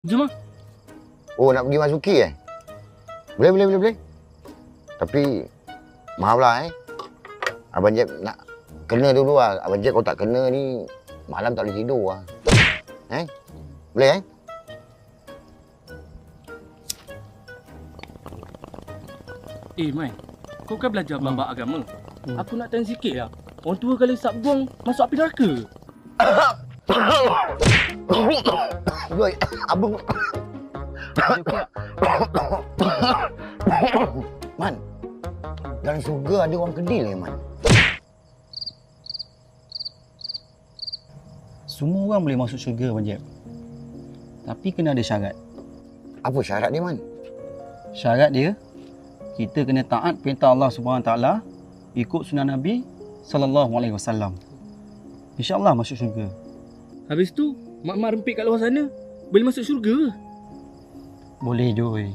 Jom lah. Oh, nak pergi Masuki eh? Boleh. Tapi, maaf lah Abang Jeb nak kena dulu lah. Abang Jeb kalau tak kena ni, malam tak boleh tidur lah. Boleh Mai, kau kan belajar bab agama. Aku nak tanya sikit lah. Orang tua kalau isap buang, masuk api neraka? Doi, abang. Man, dalam syurga ada orang kedil Man. Semua orang boleh masuk syurga, Abang Jeb. Tapi kena ada syarat. Apa syarat dia, Man? Syarat dia, kita kena taat perintah Allah SWT, ikut sunnah Nabi SAW. InsyaAllah masuk syurga. Habis tu, mak-mak rempit kat luar sana, boleh masuk syurga? Boleh, Joy.